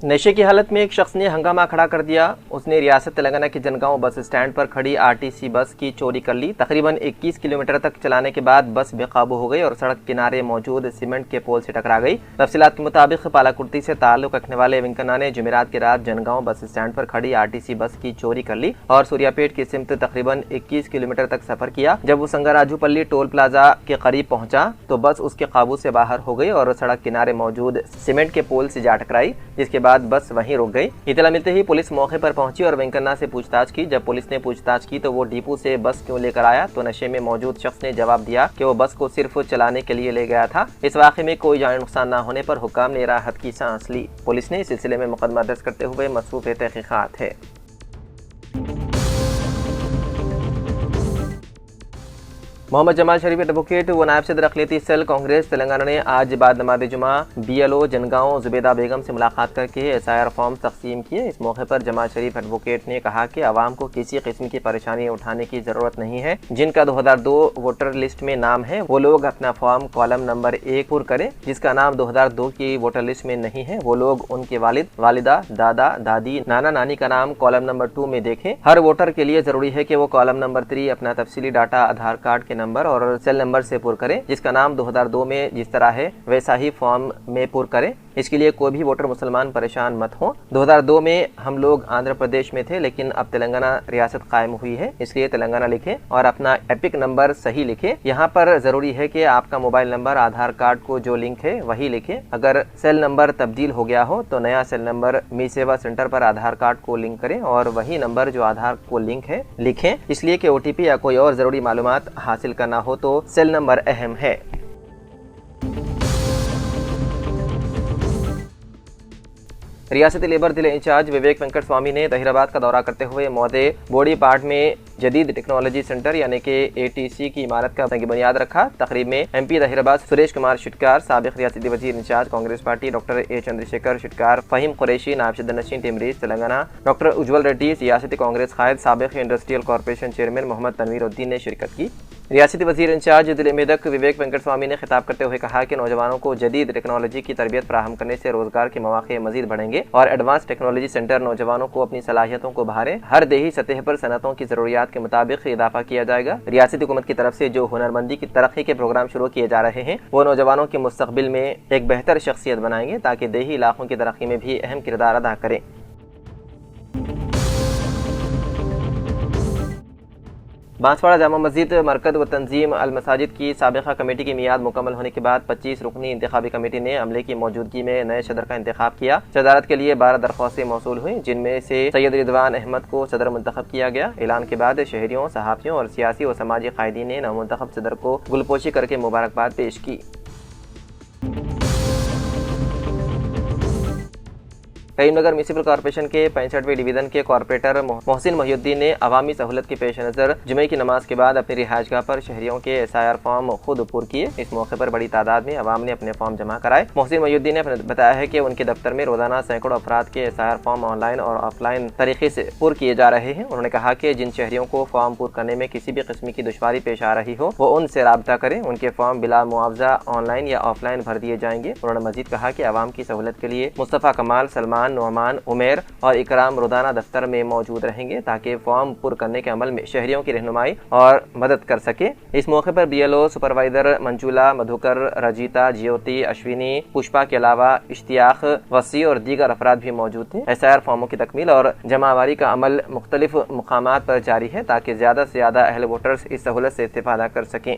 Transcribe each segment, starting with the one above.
नशे की हालत में एक शख्स ने हंगामा खड़ा कर दिया। उसने रियासत तेलंगाना के जनगांव बस स्टैंड पर खड़ी आरटीसी बस की चोरी कर ली। तकरीबन 21 किलोमीटर तक चलाने के बाद बस बेकाबू हो गई और सड़क किनारे मौजूद सीमेंट के पोल से टकरा गई। तफसीलात के मुताबिक पालाकुर्ती से ताल्लुक रखने वाले वेंकन्ना ने जुमेरात की रात जनगांव बस स्टैंड पर खड़ी आरटीसी बस की चोरी कर ली और सूर्यापेट की सिमत तकरीबन 21 किलोमीटर तक सफर किया। जब वो संगाराजूपल्ली टोल प्लाजा के करीब पहुंचा तो बस उसके काबू से बाहर हो गई और सड़क किनारे मौजूद सीमेंट के पोल से जा टकराई, जिसके बाद बस वहीं रुक गई। इतला मिलते ही पुलिस मौके पर पहुंची और वेंकन्ना से पूछताछ की। जब पुलिस ने पूछताछ की तो वो डिपो से बस क्यों लेकर आया, तो नशे में मौजूद शख्स ने जवाब दिया कि वो बस को सिर्फ चलाने के लिए ले गया था। इस वाक़े में कोई जानी नुकसान न होने पर हुक्काम ने राहत की सांस ली। पुलिस ने इस सिलसिले में मुकदमा दर्ज करते हुए मसरूफ़ तहक़ीक़ात है। मोहम्मद जमाल शरीफ एडवोकेट व नायब सदर अक़लियती सेल कांग्रेस तेलंगाना ने आज बाद नमाज जुमा BLO जनगांव जुबेदा बेगम से मुलाकात करके SIR फॉर्म तकसीम किए। इस मौके पर जमाल शरीफ एडवोकेट ने कहा कि आवाम को किसी किस्म की परेशानी उठाने की जरूरत नहीं है। जिनका 2002 वोटर लिस्ट में नाम है वो लोग अपना फॉर्म कॉलम नंबर 1 पुर करें। जिसका नाम 2002 की वोटर लिस्ट में नहीं है वो लोग उनके वालिद, वालिदा, दादा, दादी, नाना, नानी का नाम कॉलम नंबर 2 में देखें। हर वोटर के लिए जरूरी है कि वो कॉलम नंबर 3 अपना तफसीली डाटा आधार कार्ड के नंबर और सेल नंबर से पुर करें। जिसका नाम 2002 में जिस तरह है वैसा ही फॉर्म में पुर करें। इसके लिए कोई भी वोटर मुसलमान परेशान मत हो। 2002 में हम लोग आंध्र प्रदेश में थे, लेकिन अब तेलंगाना रियासत कायम हुई है, इसलिए तेलंगाना लिखें और अपना एपिक नंबर सही लिखें। यहाँ पर जरूरी है कि आपका मोबाइल नंबर आधार कार्ड को जो लिंक है वही लिखें। अगर सेल नंबर तब्दील हो गया हो तो नया सेल नंबर मी सेवा सेंटर पर आधार कार्ड को लिंक करें और वही नंबर जो आधार को लिंक है लिखें, इसलिए कि OTP या कोई और जरूरी मालूमात हासिल करना हो तो सेल नंबर अहम है। रियासती लेबर जिले इंचार्ज विवेक वेंकट स्वामी ने तहिराबाद का दौरा करते हुए मौदे बॉडी पार्ट में जदीद टेक्नोलॉजी सेंटर यानी कि ATC की इमारत का बुनियाद रखा। तकरीब में MP तहिराबाद सुरेश कुमार शिटकार, साबिक रियासती वजीर incharge Congress party doctor A Chandrashekar Shetkar, Faheem Qureshi, नायब सदर नशीन टिमरीज तेलंगाना, डॉक्टर उज्जवल रेड्डी, रियासती कांग्रेस कायद, साबिक industrial corporation chairman Mohammed Tanveer uddin ने शिरकत की। रियासती वजीर इंचार्ज जिले मेदक विवेक वेंकट स्वामी ने खिताब करते हुए कहा कि नौजवानों को जदीद टेक्नोलॉजी की तरबियत फराहम करने से रोजगार के मौके मजीद बढ़ेंगे और एडवांस टेक्नोलॉजी सेंटर नौजवानों को अपनी सलाहियतों को बहारे हर देही सतह पर सनतों की जरूरियात के मुताबिक इजाफा किया जाएगा। रियासती हुकूमत की तरफ से जो हुनरमंदी की तरक्की के प्रोग्राम शुरू किए जा रहे हैं वो नौजवानों के मुस्तकबिल में एक बेहतर शख्सियत बनाएंगे ताकि देही इलाकों की तरक्की में भी अहम किरदार अदा करें। बांसवाड़ा जामा मस्जिद मरकज व तंजीम अल मसाजिद की साबिका कमेटी की मियाद मुकम्मल होने के बाद 25 रुकनी इंतखाबी कमेटी ने अमले की मौजूदगी में नए सदर का इंतखाब किया। सदारत के लिए 12 दरख्वास्तें मौसूल हुई, जिनमें से सैयद रिदवान अहमद को सदर मुंतखब किया गया। ऐलान के बाद शहरियों, सहाफ़ियों और सियासी व समाजी कायदीन ने नवमुंतखब सदर को गुलपोशी करके मुबारकबाद पेश की। करीमनगर म्यूनिसिपल कॉर्पोरेशन के 65वें डिवीजन के कॉर्पोरेटर मोहसिन मोहिउद्दीन ने अवामी सहूलत के पेश नज़र जुमे की नमाज के बाद अपनी रिहाइशगाह पर शहरियों के SIR फॉर्म खुद पुर किए। इस मौके पर बड़ी तादाद में अवाम ने अपने फॉर्म जमा कराए। मोहसिन मोहिउद्दीन ने बताया है कि उनके दफ्तर में रोजाना सैकड़ों अफराद के SIR फॉर्म ऑनलाइन और ऑफलाइन तरीके से पुर किए जा रहे हैं। उन्होंने कहा कि जिन शहरियों को फॉर्म पुर करने में किसी भी किस्म की दुश्वारी पेश आ रही हो वो उनसे राब्ता करें, उनके फॉर्म बिला मुआवजा ऑनलाइन या ऑफलाइन भर दिए जाएंगे। उन्होंने मजीद कहा कि अवाम की सहूलत के लिए मुस्तफ़ा कमाल, सलमान, नोमान, उमेर और इकराम रोजाना दफ्तर में मौजूद रहेंगे ताकि फॉर्म पुर करने के अमल में शहरियों की रहनुमाई और मदद कर सके। इस मौके पर BLO सुपरवाइजर मंजूला, मधुकर, रजीता, ज्योति, अश्विनी, पुष्पा के अलावा इश्तियाक, वसी और दीगर अफराद भी मौजूद थे। SIR फॉर्मों की तकमील और जमावारी का अमल मुख्तलिफ मुकामात पर जारी है ताकि ज्यादा से ज्यादा अहल वोटर्स इस सहूलत से इस्तेफादा कर सकें।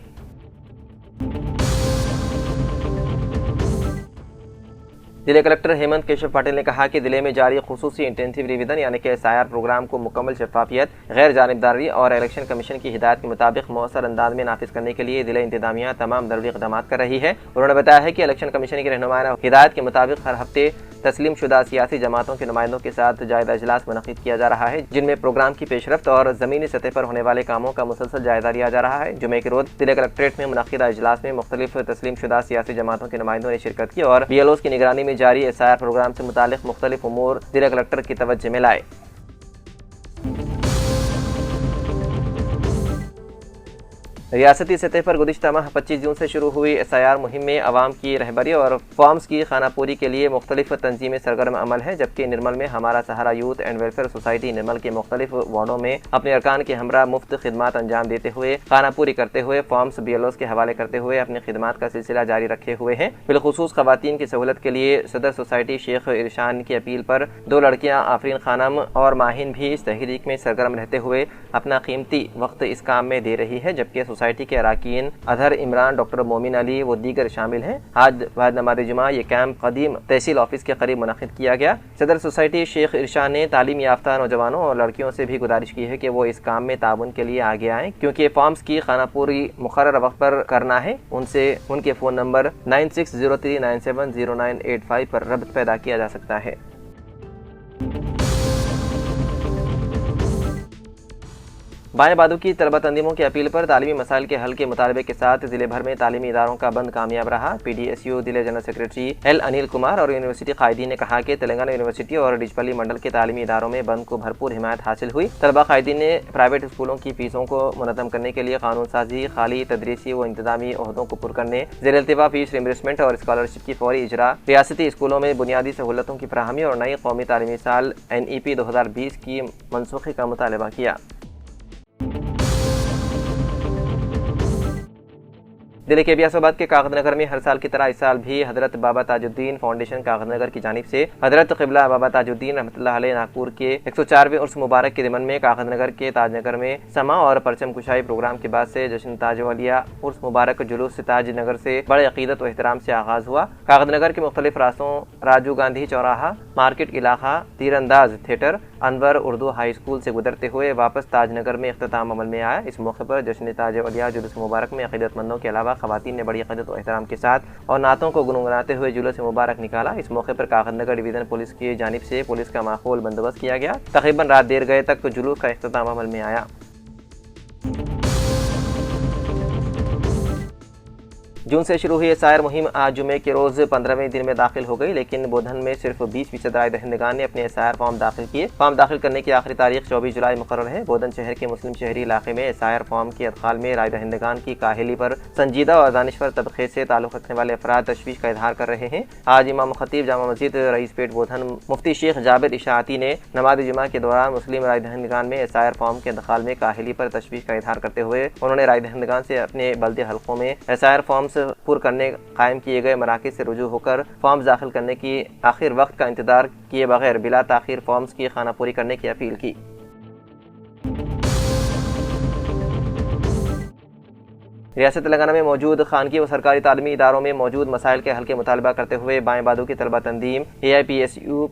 जिले कलेक्टर हेमंत केशव पाटिल ने कहा कि जिले में जारी खुसूसी इंटेंसिव रिवीजन यानी कि SIR प्रोग्राम को मुकम्मल शफाफियत, गैर जानिबदारी और इलेक्शन कमीशन की हिदायत के मुताबिक मौसर अंदाज में नाफिज करने के लिए जिला इंतजामिया तमाम जरूरी इक़दाम कर रही है। उन्होंने बताया है कि इलेक्शन कमीशन की रहनुमाना हिदायत के मुताबिक हर हफ्ते तस्लीम शुदा सियासी जमातों के नुमाइंदों के साथ जायजा इजलास मुनक़िद किया जा रहा है, जिनमें प्रोग्राम की पेशरफ्त और ज़मीनी सतह पर होने वाले कामों का मुसलसल जायजा लिया जा रहा है। जुमे के रोज जिले कलेक्ट्रेट में मुनक़िदा इजलास में मुख्तलिफ तस्लीम शुदा सियासी जमातों के नुमाइंदों ने शिरकत की और BLOs की निगरानी में जारी SIR प्रोग्राम से मुतालिक मुख्तलिफ उमूर जिला कलेक्टर की तवज्जो में लाए। रियासती सतह पर गुज़िश्ता माह 25 जून से शुरू हुई SIR मुहिम में अवाम की रहबरी और फॉर्म्स की खानापूरी के लिए मुख्तलिफ तंजीमें सरगर्म अमल हैं, जबकि निर्मल में हमारा सहारा यूथ एंड वेलफेयर सोसाइटी निर्मल के मुख्तलिफ वार्डों में अपने अरकान के हमरा मुफ्त खिदमात अंजाम देते हुए खानापूरी करते हुए फॉर्म्स BLOs के हवाले करते हुए अपनी खिदमात का सिलसिला जारी रखे हुए हैं। बिलखुसूस खवातीन की सहूलत के लिए सदर सोसाइटी शेख इरशान की अपील पर 2 लड़कियां आफरीन खानम और माहिन भी इस तहरीक में सरगर्म रहते हुए अपना कीमती वक्त इस काम में दे रही है, जबकि सोसाइटी के अरकान अजहर इमरान, डॉक्टर मोमिन अली व दीगर शामिल हैं। आज बाद नमाज जुमा ये कैंप कदीम तहसील ऑफिस के करीब मुनक़िद किया गया। सदर सोसाइटी शेख इरशान ने तालीम याफ्ता नौजवानों और लड़कियों से भी गुजारिश की है कि वो इस काम में ताउन के लिए आगे आएँ, क्योंकि फॉर्म्स की खानापूरी मुकर्रर वक्त पर करना है। उनसे उनके फ़ोन नंबर 9603970985 पर रब्त पैदा किया जा सकता है। बाएं बादू की तलबा तंजीमों की अपील पर तालीमी मसाइल के हल के मुतालबे के साथ जिले भर में तालीमी इदारों का बंद कामयाब रहा। PDSU जिले general secretary L Anil Kumar और यूनिवर्सिटी कायदीन ने कहा कि तेलंगाना यूनिवर्सिटी और डिचपल्ली मंडल के तालीमी इदारों में बंद को भरपूर हिमायत हासिल हुई। तलबा कायदीन ने प्राइवेट स्कूलों की फीसों को मुनज़्ज़म करने के लिए कानून साजी, खाली तदरीसी व इंतजामी ओहदों को पुर करने, ज़ेर-इल्तिफ़ा फीस रिइंबर्समेंट और स्कॉलरशिप की फौरी इजरा, रियासती स्कूलों में बुनियादी सहूलतों की फराहमी और नई कौमी तालीमी साल NEP 2020 की मनसूखी का मुतालबा किया। दिल्ली के बियासोबाद के कागजनगर में हर साल की तरह इस साल भी हजरत बाबा ताजुद्दीन फाउंडेशन कागजनगर की जानिब से हजरत क़िबला बाबा ताजुद्दीन रहमतुल्लाह अलैह नागपुर के 104वें उर्स मुबारक के दिमन में कागजनगर के ताजनगर में समा और परचम कुशाई प्रोग्राम के बाद से जश्न ताज वलिया उर्स मुबारक जुलूस ताजनगर से बड़े अकीदत व एहतराम से आगाज हुआ। कागजनगर के मुख्तलिफ रास्तों राजीव गांधी चौराहा, मार्केट इलाका, तीरंदाज theatre, Anwar Urdu high school से गुजरते हुए वापस ताजनगर में इख्तिताम अमल में आया। इस मौके पर जश्न ताज वलिया जुलूस मुबारक में अकीदतमंदों के अलावा खवातीन ने बड़ी अक़ीदत और एहतराम के साथ और नातों को गुनगुनाते हुए जुलूस मुबारक निकाला। इस मौके पर कागजनगर डिवीज़न पुलिस की जानिब से पुलिस का माहौल बंदोबस्त किया गया। तकरीबन रात देर गए तक जुलूस का इख्तिताम अमल में आया। जून से शुरू हुई SIR मुहिम आज जुमे के रोज़ 15वें दिन में दाखिल हो गई, लेकिन बोधन में सिर्फ 20% राय दहिंदगान ने अपने SIR फॉर्म दाखिल किए। फॉर्म दाखिल करने की आखिरी तारीख 24 जुलाई मुकर्रर है। बोधन शहर के मुस्लिम शहरी इलाके में SIR फॉर्म के अदखाल में राय दहिंदगान की काहिली पर संजीदा और दानिशवर तबके से ताल्लुक़ रखने वाले अफराद तशवीश का इजहार कर रहे हैं। आज इमाम खतीब जामा मस्जिद रईसपेट बोधन मुफ्ती शेख जाबिर इशाअती ने नमाज जुमा के दौरान मुस्लिम राय दहिंदगान में SIR फॉर्म के अदखाल में काहिली पर तशवीश का इजहार करते हुए उन्होंने राय दहिंदगान से अपने बल्दी हल्कों में SIR फॉर्म्स पुर करने कायम किए गए मराकज़ से रुजू होकर फॉर्म दाखिल करने की आखिर वक्त का इंतजार किए बगैर बिला ताखीर फॉर्म्स की खानापूरी करने की अपील की। रियासत तेलंगाना में मौजूद खानगी व सरकारी तालीमी इदारों में मौजूद मसाइल के हल के मुतालबा करते हुए बाएं बादू की तलबा तंजीम AIPSU,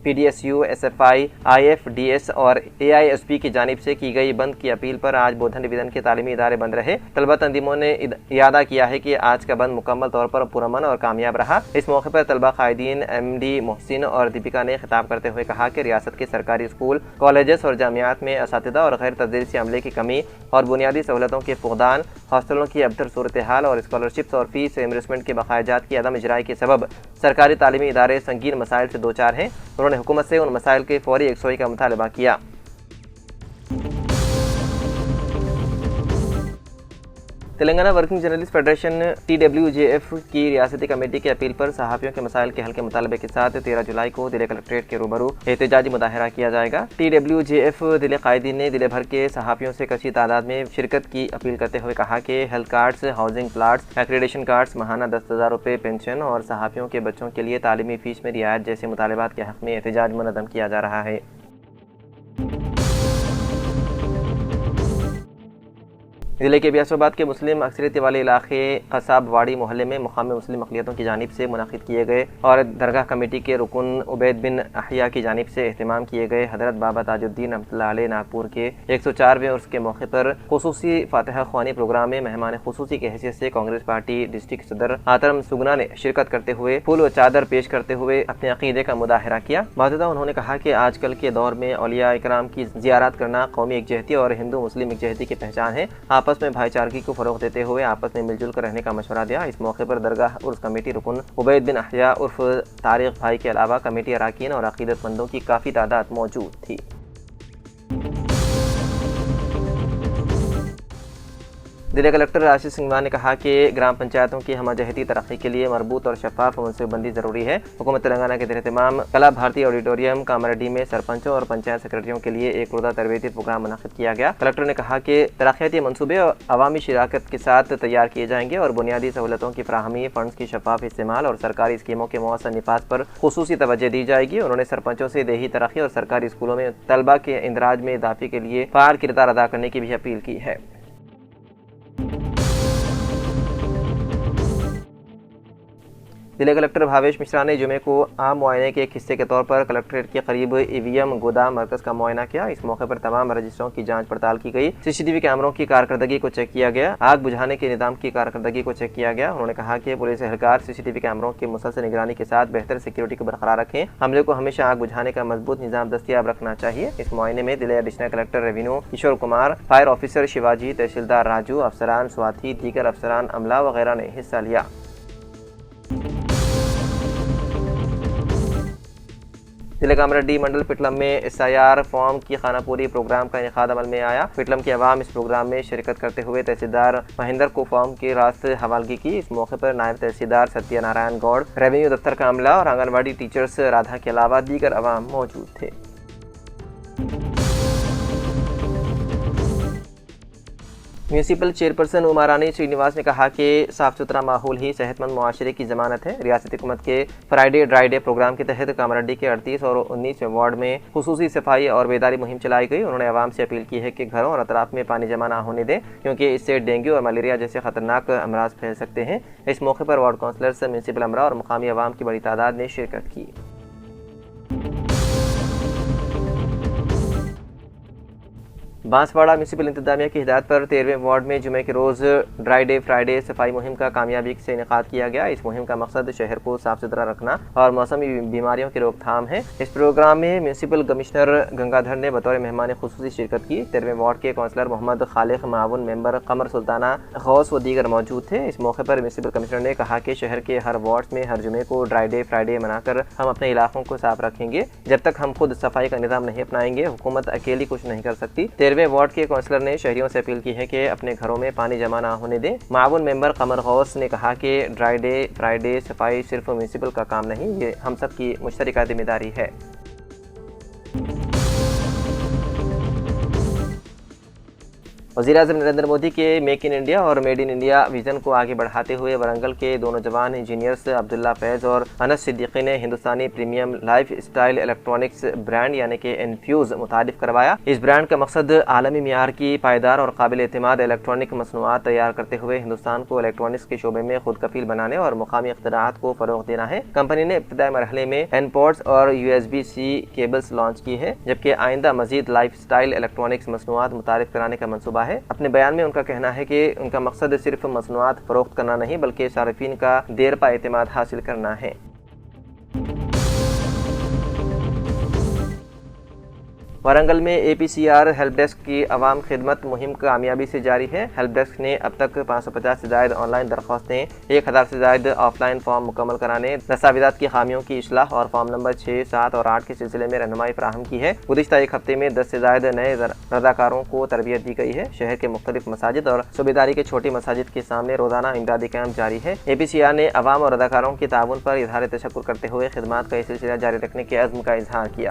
PDSU, SFI, IFDS और AISP की जानिब से की गई बंद की अपील पर आज बोधन डिवीज़न के तालीमी इदारे बंद रहे। तलबा तंजीमों ने इरादा किया है कि आज का बंद मुकम्मल तौर पर पुरअमन और कामयाब रहा। इस मौके पर तलबा कायदीन MD मोहसिन और दीपिका ने खिताब करते हुए कहा कि रियासत के सरकारी स्कूल, कॉलेजेस और जामियात में असातिज़ा और गैर तदरीसी अमले की कमी और बुनियादी सहूलतों के फुक़दान, हॉस्टलों की अबतर सूरत हाल और स्कॉलरशिप्स और फीस रिइंबर्समेंट के बकायाजात की अदम इजराई के सबब सरकारी तालीमी इदारे संगीन मसाइल से दो चार हैं। उन्होंने हुकूमत से उन मसाइल के फौरी यकसोई का मुतालबा किया। Telangana working journalist federation TWJF की रियासती कमेटी की अपील पर सहाफ़ियों के मसाइल के हल के मुतालबे के साथ 13 जुलाई को दिल्ली कलेक्ट्रेट के रूबरू एहतजाजी मुजाहिरा किया जाएगा। TWJF दिल्ली कायदीन ने दिल्ली भर के सहाफ़ियों से कसी तादाद में शिरकत की अपील करते हुए कहा कि health cards, housing plots, accreditation cards, माहाना 10,000 रुपये पेंशन और सहाफ़ियों के बच्चों के लिए तालीमी फ़ीस में रियायत जैसे मुतालबात के हक़ में एहतजाज मुनज़्ज़म किया जा रहा है। जिले के बियासोबाद के मुस्लिम अक्सरियत वाले इलाके कसाबवाड़ी मोहल्ले में मुकामी मुस्लिम अक़लियतों की जानिब से मुनक़िद किए गए और दरगाह कमेटी के रुकन उबैद बिन अहिया की जानिब से एहतमाम किए गए हज़रत बाबा ताजुद्दीन रहमतुल्लाह अलैह नागपुर के 104वें उर्स के मौके पर खुसूसी फातिहा ख़्वानी प्रोग्राम में मेहमान खुसूसी की हैसियत से कांग्रेस पार्टी डिस्ट्रिक्ट सदर आतरम सुगना ने शिरकत करते हुए फूल व चादर पेश करते हुए अपने अक़ीदे का मुजाहिरा किया। बाज़ उन्होंने कहा कि आजकल के दौर में औलिया इकराम की ज़ियारत करना कौमी यकजहती और हिंदू मुस्लिम यकजहती की पहचान है। आपस में भाईचारगी को फ़रोग़ देते हुए आपस में मिलजुल कर रहने का मशवरा दिया। इस मौके पर दरगाह उर्स कमेटी रुकन उबैद बिन अहिया उर्फ तारिक भाई के अलावा कमेटी अरकान और अक़ीदतमंदों की काफ़ी तादाद मौजूद थी। ضلع کلکٹر راشد سنگھوان نے کہا کہ گرام پنچایتوں کی ہمہ ترقی کے لیے مربوط اور شفاف منصوبہ بندی ضروری ہے۔ حکومت تلنگانہ کے زیر اہتمام کلا بھارتی آڈیٹوریم کاماریڈی میں سرپنچوں اور پنچایت سیکرٹریوں کے لیے ایک روزہ تربیتی پروگرام منعقد کیا گیا۔ کلکٹر نے کہا کہ ترقیاتی منصوبے عوامی شراکت کے ساتھ تیار کیے جائیں گے اور بنیادی سہولتوں کی فراہمی، فنڈز کی شفاف استعمال اور سرکاری اسکیموں کے مؤثر نفاذ پر خصوصی توجہ دی جائے گی۔ انہوں نے سرپنچوں سے دیہی ترقی اور سرکاری اسکولوں میں طلبہ کے اندراج میں اضافے کے لیے فعال کردار ادا کرنے کی بھی اپیل کی ہے۔ ضلع کلکٹر بھاویش مشرا نے جمعے کو عام معائنے کے ایک حصے کے طور پر کلکٹریٹ کے قریب ای وی ایم گودام مرکز کا معائنہ کیا۔ اس موقع پر تمام رجسٹروں کی جانچ پڑتال کی گئی، سی ٹی وی کیمروں کی کارکردگی کو چیک کیا گیا، آگ بجھانے کے نظام کی کارکردگی کو چیک کیا گیا۔ انہوں نے کہا کہ پولیس اہلکار سی ٹی وی کیمروں کی مسلسل نگرانی کے ساتھ بہتر سیکیورٹی کو برقرار رکھیں۔ عملے کو ہمیشہ آگ بجھانے کا مضبوط نظام دستیاب رکھنا چاہیے۔ اس معائنے میں ضلع additional collector revenue Kishore Kumar, fire officer Shivaji, تحصیلدار راجو، افسران سواتھی، دیگر افسران عملہ وغیرہ نے حصہ لیا۔ ضلع کاماریڈی منڈل پٹلم میں SIR فارم کی خانہ پوری پروگرام کا انعقاد عمل میں آیا۔ پٹلم کے عوام اس پروگرام میں شرکت کرتے ہوئے تحصیلدار مہندر کو فارم کی راست حوالگی کی۔ اس موقع پر نائب تحصیلدار ستیہ نارائن گوڑ، ریونیو دفتر کا عملہ اور آنگن واڑی ٹیچرز رادھا کے علاوہ دیگر عوام موجود تھے۔ میونسپل چیئرپرسن امارانی سرینواس نے کہا کہ صاف ستھرا ماحول ہی صحت مند معاشرے کی ضمانت ہے۔ ریاستی حکومت کے فرائیڈے ڈرائی ڈے پروگرام کے تحت کاماریڈی کے 38 اور 19 وارڈ میں خصوصی صفائی اور بیداری مہم چلائی گئی۔ انہوں نے عوام سے اپیل کی ہے کہ گھروں اور اطراف میں پانی جمع نہ ہونے دیں، کیونکہ اس سے ڈینگو اور ملیریا جیسے خطرناک امراض پھیل سکتے ہیں۔ اس موقع پر وارڈ کونسلرز، میونسپل امراء اور مقامی عوام کی بڑی تعداد نے شرکت کی۔ بانسواڑہ میونسپل انتظامیہ کی ہدایت پر 13ویں وارڈ میں جمعے کے روز ڈرائی ڈے فرائیڈے صفائی مہم کا کامیابی سے انعقاد کیا گیا۔ اس مہم کا مقصد شہر کو صاف ستھرا رکھنا اور موسمی بیماریوں کی روک تھام ہے۔ اس پروگرام میں میونسپل کمشنر گنگادھر نے بطور مہمان خصوصی شرکت کی۔ 13ویں وارڈ کے کونسلر محمد خالق، معاون ممبر قمر سلطانہ، غوث و دیگر موجود تھے۔ اس موقع پر میونسپل کمشنر نے کہا کہ شہر کے ہر وارڈ میں ہر جمعے کو ڈرائی ڈے فرائیڈے منا کر ہم اپنے علاقوں کو صاف رکھیں گے۔ جب تک ہم خود صفائی کا نظام نہیں اپنائیں گے، حکومت اکیلی کچھ نہیں کر سکتی۔ 13ویں وارڈ کے کونسلر نے شہریوں سے اپیل کی ہے کہ اپنے گھروں میں پانی جمع نہ ہونے دیں۔ معاون ممبر قمر غوث نے کہا کہ ڈرائی ڈے فرائیڈے صفائی صرف میونسپل کا کام نہیں، یہ ہم سب کی مشترکہ ذمہ داری ہے۔ وزیر اعظم نریندر مودی کے میک ان انڈیا اور میڈ ان انڈیا ویژن کو آگے بڑھاتے ہوئے ورنگل کے دو نوجوان انجینئرز عبداللہ فیض اور انس صدیقی نے ہندوستانی premium life style electronics brand یعنی کہ انفیوز متعارف کروایا۔ اس برانڈ کا مقصد عالمی معیار کی پائیدار اور قابل اعتماد الیکٹرانک مصنوعات تیار کرتے ہوئے ہندوستان کو الیکٹرانکس کے شعبے میں خود کفیل بنانے اور مقامی اختراعات کو فروغ دینا ہے۔ کمپنی نے ابتدائی مرحلے میں این پوڈز اور USB-C کیبلز لانچ کی ہے، جبکہ آئندہ مزید لائف اسٹائل الیکٹرانکس مصنوعات متعارف کرانے کا منصوبہ ہے۔ اپنے بیان میں ان کا کہنا ہے کہ ان کا مقصد صرف مصنوعات فروخت کرنا نہیں بلکہ صارفین کا دیرپا اعتماد حاصل کرنا ہے۔ وارنگل میں APCR ہیلپ ڈیسک کی عوام خدمت مہم کامیابی سے جاری ہے۔ ہیلپ ڈیسک نے اب تک 550 سے زائد آن لائن درخواستیں، 1000 سے زائد آف لائن فارم مکمل کرانے، دستاویزات کی خامیوں کی اصلاح اور فارم نمبر 6، 7 اور 8 کے سلسلے میں رہنمائی فراہم کی ہے۔ گزشتہ ایک ہفتے میں 10 سے زائد نئے رضاکاروں کو تربیت دی گئی ہے۔ شہر کے مختلف مساجد اور صوبیداری کے چھوٹی مساجد کے سامنے روزانہ امدادی کیمپ جاری ہے۔ APCR نے عوام اور رضاکاروں کے تعاون پر اظہار تشکر کرتے ہوئے خدمات کا یہ سلسلہ جاری رکھنے کے عزم کا اظہار کیا۔